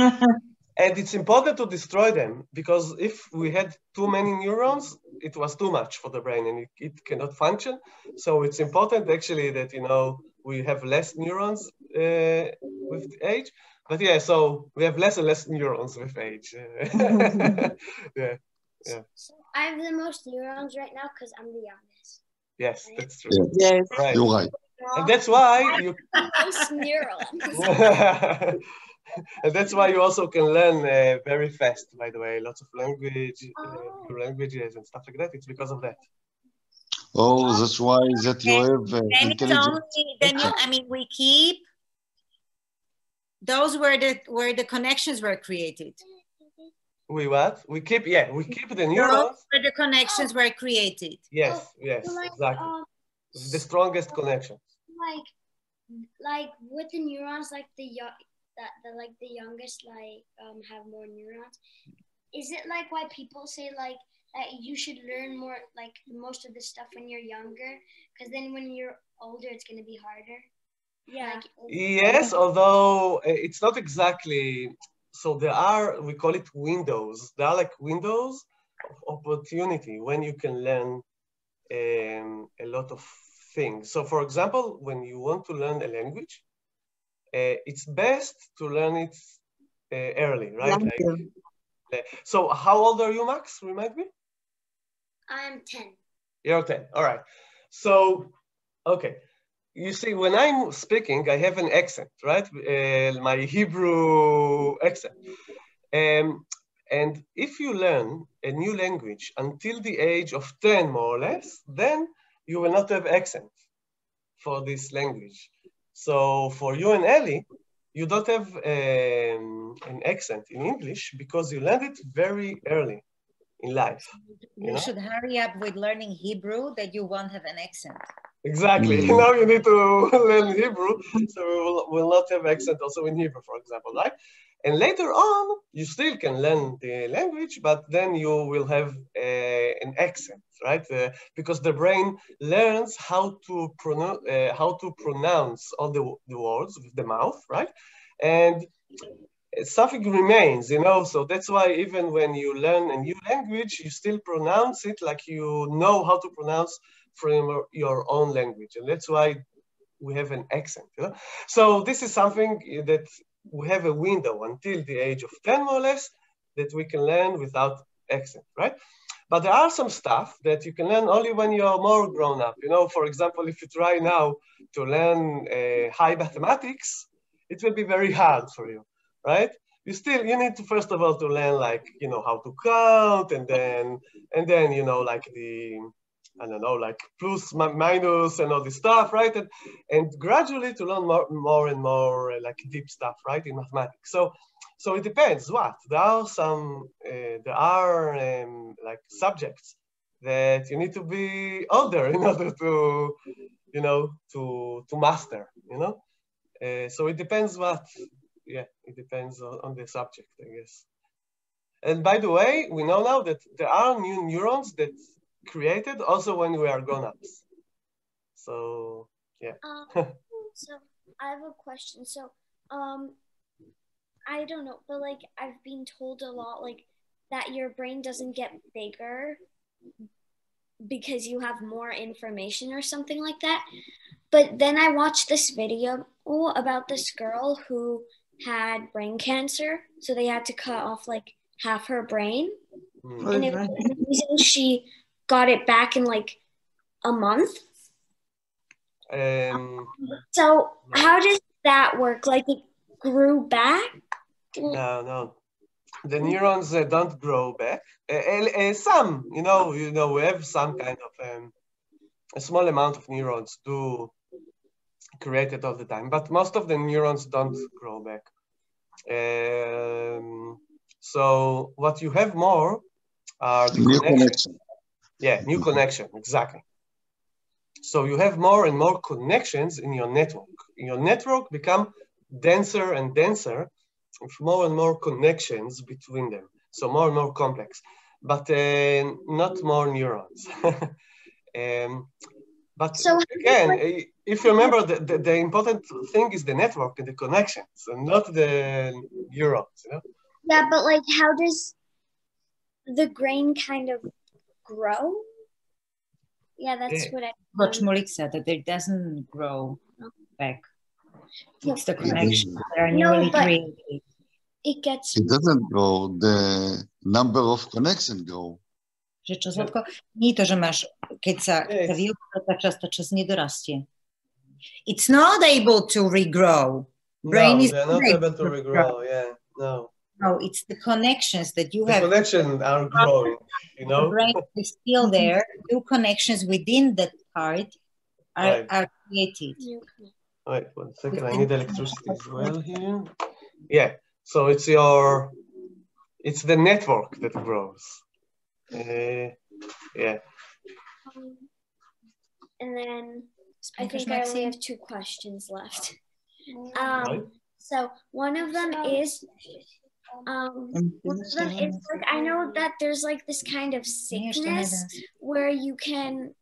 And it's important to destroy them because if we had too many neurons, it was too much for the brain and it cannot function. So it's important actually that, you know, we have less neurons with age. But yeah, so we have less and less neurons with age. Yeah. Yeah. So I have the most neurons right now because I'm the youngest. Yes, that's true. Yes, right. You're right. And that's why you... Most neurons. And that's why you also can learn very fast, by the way, lots of languages and stuff like that. It's because of that. Oh, that's why that you have intelligence. We keep those where the connections were created. We what? We keep the neurons. Where the connections were created. Yes, exactly. The strongest connections. Like with the neurons, like the youngest have more neurons. Is it like why people say like that you should learn more like most of the stuff when you're younger, because then when you're older it's gonna be harder? Yeah. Yes, although it's not exactly. So there are, we call it windows. There are like windows of opportunity when you can learn a lot of things. So for example, when you want to learn a language, it's best to learn it early, right? So how old are you, Max? Remind me? I'm 10. You're 10, all right. So, okay. You see, when I'm speaking, I have an accent, right? My Hebrew accent. And if you learn a new language until the age of 10, more or less, then you will not have accent for this language. So for you and Ellie, you don't have an accent in English because you learned it very early in life. You should hurry up with learning Hebrew that you won't have an accent. Exactly. Now you need to learn Hebrew, so we will not have accent also in Hebrew, for example, right? And later on, you still can learn the language, but then you will have an accent, right? Because the brain learns how to pronounce all the words with the mouth, right? And something remains, you know, so that's why even when you learn a new language, you still pronounce it like you know how to pronounce from your own language. And that's why we have an accent, you know? So this is something that we have a window until the age of 10, more or less, that we can learn without accent, right? But there are some stuff that you can learn only when you're more grown up. You know, for example, if you try now to learn high mathematics, it will be very hard for you, right? You need to first of all to learn, like, you know, how to count, and then you know, like I don't know, like plus, minus, and all this stuff, right? And gradually to learn more and more like deep stuff, right, in mathematics. So it depends what. There are like subjects that you need to be older in order to, you know, to master, you know? So it depends what, yeah, it depends on the subject, I guess. And by the way, we know now that there are new neurons that created also when we are grown-ups. So, yeah. So I have a question. So, I don't know, but like I've been told a lot, like that your brain doesn't get bigger because you have more information or something like that. But then I watched this video about this girl who had brain cancer. So they had to cut off like half her brain. And the reason she got it back in like a month. So how does that work? Like it grew back? No. The neurons don't grow back. Some, you know, we have some kind of a small amount of neurons do create it all the time, but most of the neurons don't grow back. So what you have more are the connections. Yeah, new connection, exactly. So you have more and more connections in your network. Your network become denser and denser with more and more connections between them. So more and more complex, but not more neurons. But so again, if you remember, the important thing is the network and the connections, and not the neurons, you know? Yeah, but like, how does the brain kind of grow? Yeah, that's what Molik said, that it doesn't grow back. It's the connection. They are newly created. It doesn't grow. The number of connections grow. Že čo, Zlatko? Nie to, že máš, keď sa výuka tá časť nedorastie. It's not able to regrow. Brain is they're not able to regrow, yeah, no. No, it's the connections that you have. The connections are growing, you know? The brain is still there. New connections within that part are created. Wait 1 second, I need electricity as well here. Yeah, so it's the network that grows. Yeah. And then I think I only have 2 questions left. So one of them is like, I know that there's like this kind of sickness where you can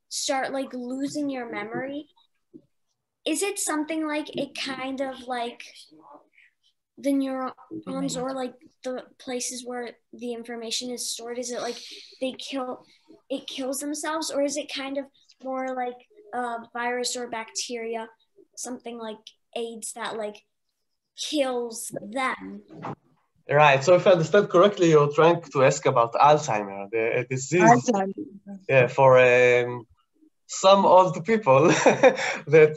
start like losing your memory. is it something like it kind of like the neurons or like the places where the information is stored? Is it like it kills themselves, or is it kind of more like a virus or bacteria, something like AIDS that like kills them? Right. So if I understand correctly, you're trying to ask about Alzheimer, the disease. Alzheimer. Yeah, for some old people. That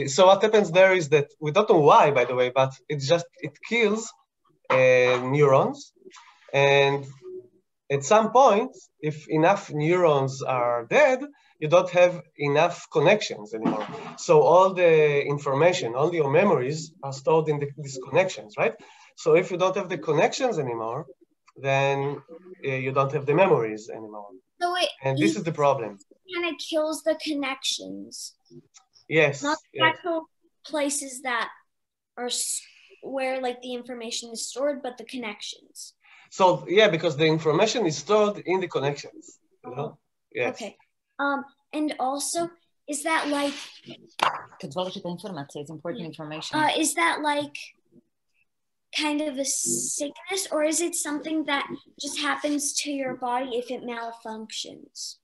so what happens there is that we don't know why, by the way, but it kills neurons, and at some point, if enough neurons are dead, you don't have enough connections anymore. So all the information, all your memories are stored in these connections, right? So if you don't have the connections anymore, then you don't have the memories anymore. So and this is the problem. Kind of kills the connections. Yes. Not the yes. actual places that are where like the information is stored, but the connections. So yeah, because the information is stored in the connections. You know? Yes. Okay. And also, is that like? It's important information. Is that like kind of a sickness, or is it something that just happens to your body if it malfunctions?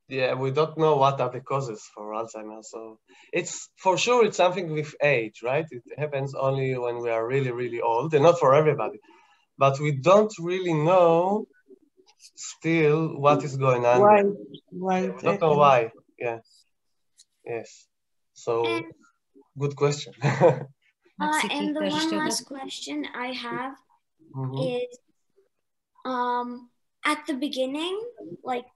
Yeah, we don't know what are the causes for Alzheimer's. So it's for sure it's something with age, right? It happens only when we are really, really old, and not for everybody. But we don't really know still what is going on. Why? Yeah, we don't know why. Yeah. Yes. So good question. And the one last question I have is, at the beginning, like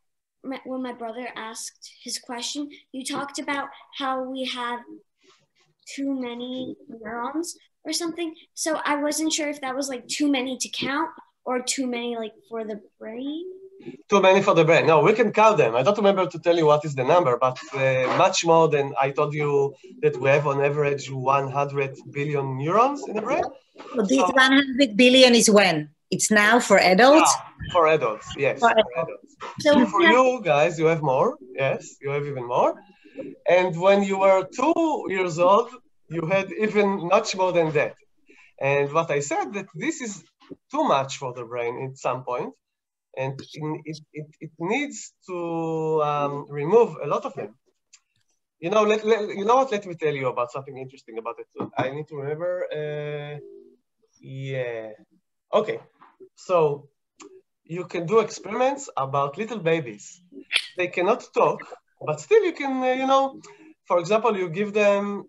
when my brother asked his question, you talked about how we have too many neurons or something. So I wasn't sure if that was like too many to count or too many like for the brain. Too many for the brain. No, we can count them. I don't remember to tell you what is the number, but much more than I told you that we have on average 100 billion neurons in the brain. So this 100 billion is when? It's now for adults? Yeah, for adults, yes. For adults. So for you guys, you have more. Yes, you have even more. And when you were 2 years old, you had even much more than that. And what I said, that this is too much for the brain at some point. And it needs to remove a lot of them. You know, you know what? Let me tell you about something interesting about it. I need to remember. Yeah. Okay. So you can do experiments about little babies. They cannot talk, but still you can, you know, for example, you give them,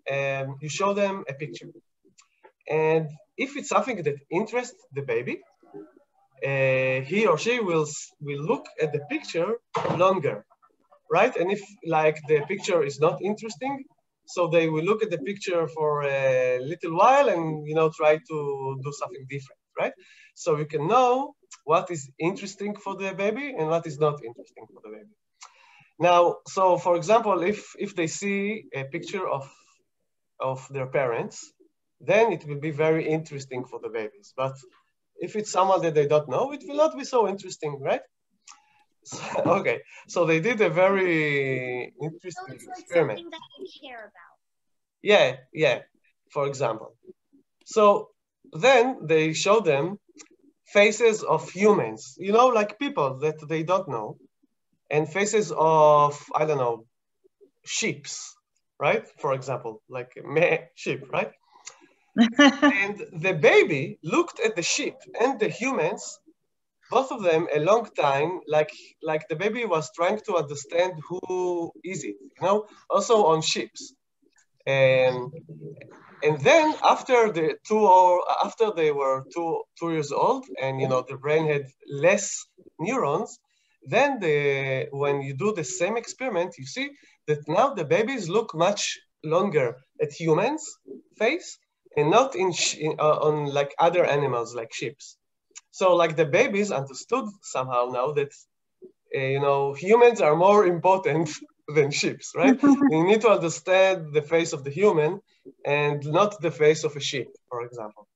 you show them a picture. And if it's something that interests the baby, he or she will look at the picture longer, right? And if like the picture is not interesting, so they will look at the picture for a little while and, you know, try to do something different, right? So you can know what is interesting for the baby and what is not interesting for the baby. Now, so for example, if they see a picture of their parents, then it will be very interesting for the babies. But if it's someone that they don't know, it will not be so interesting, right? So, okay, so they did a very interesting experiment. Something that you care about. Yeah, for example. So then they show them faces of humans, you know, like people that they don't know, and faces of, I don't know, sheeps, right? For example, like meh, sheep, right? And the baby looked at the sheep and the humans, both of them, a long time, like the baby was trying to understand who is it, you know, also on sheeps. And then after they were two years old, and you know the brain had less neurons, then when you do the same experiment, you see that now the babies look much longer at humans' face and not on like other animals like sheep. So like the babies understood somehow now that you know, humans are more important than sheep, right? You need to understand the face of the human and not the face of a sheep, for example.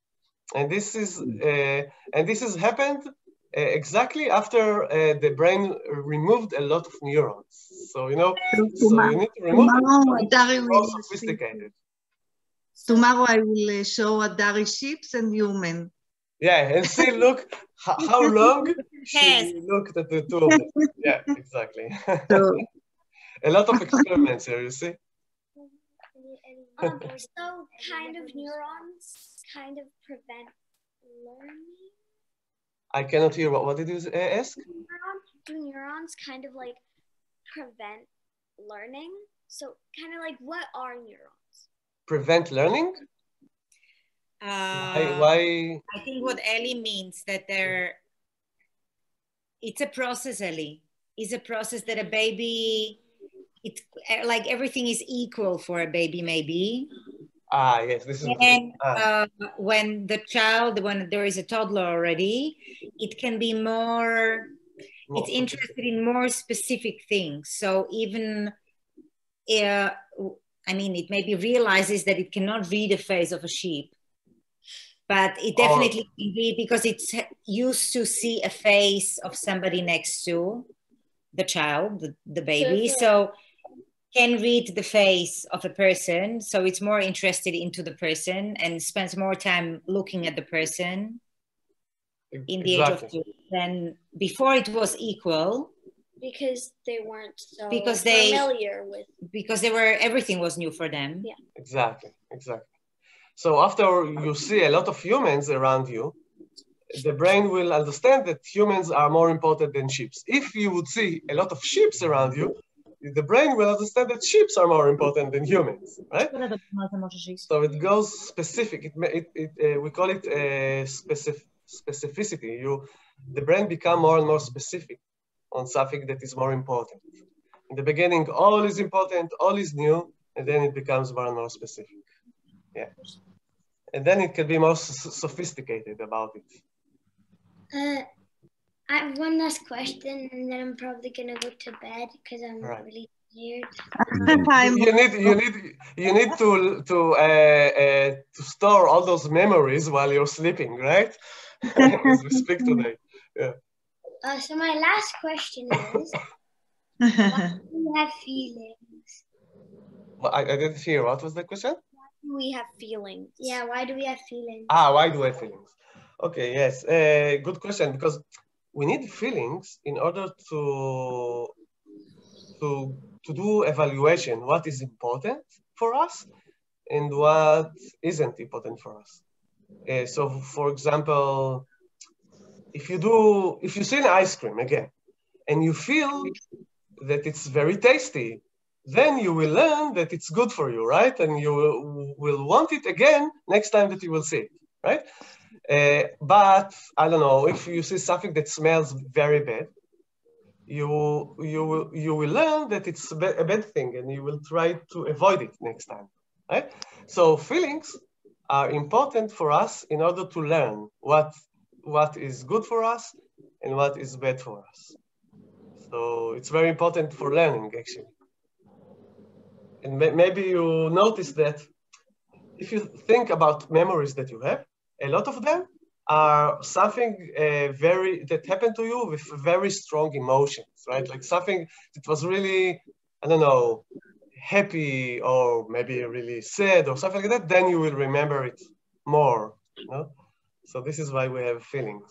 And this has happened exactly after the brain removed a lot of neurons. So, you know, so you need to remove them, more sophisticated. Tomorrow I will show Adari sheeps and human. Yeah, and see, look how long she looked at the two of them. Yeah, exactly. A lot of experiments here, you see? So kind of neurons kind of prevent learning? I cannot hear. What did you ask? Do neurons kind of like prevent learning? So kind of like, what are neurons? Prevent learning? Why? I think what Ellie means that it's a process, Ellie. It's a process that a baby, it's like everything is equal for a baby, maybe. Yes, this is. And when there is a toddler already, it can be more, it's interested in more specific things. So even, I mean, it maybe realizes that it cannot read the face of a sheep, but it definitely can be because it's used to see a face of somebody next to the child, the baby. So can read the face of a person, so it's more interested into the person and spends more time looking at the person in the age of 2 than before. It was equal because they weren't so familiar with, because everything was new for them. Yeah, exactly. So after you see a lot of humans around you, the brain will understand that humans are more important than sheep. If you would see a lot of sheep around you, the brain will understand that sheep are more important than humans, right? So it goes specific. We call it specificity. The brain become more and more specific on something that is more important. In the beginning, all is important, all is new, and then it becomes more and more specific. Yeah. And then it can be more sophisticated about it. I have one last question, and then I'm probably gonna go to bed because I'm really tired. You need to store all those memories while you're sleeping, right? As we speak today. Yeah. So my last question is, why do we have feelings? Well, I didn't hear. What was the question? Why do we have feelings? Yeah, why do we have feelings? Why do we have feelings? Okay, yes, good question, because we need feelings in order to do evaluation, what is important for us and what isn't important for us. So for example, if you see an ice cream again, and you feel that it's very tasty, then you will learn that it's good for you, right? And you will want it again next time that you will see it, right? But I don't know, if you see something that smells very bad, you will learn that it's a bad thing, and you will try to avoid it next time, right? So feelings are important for us in order to learn what is good for us and what is bad for us. So it's very important for learning, actually. And maybe you notice that if you think about memories that you have, a lot of them are something that happened to you with very strong emotions, right? Like something that was really, I don't know, happy or maybe really sad or something like that, then you will remember it more, you know? So this is why we have feelings.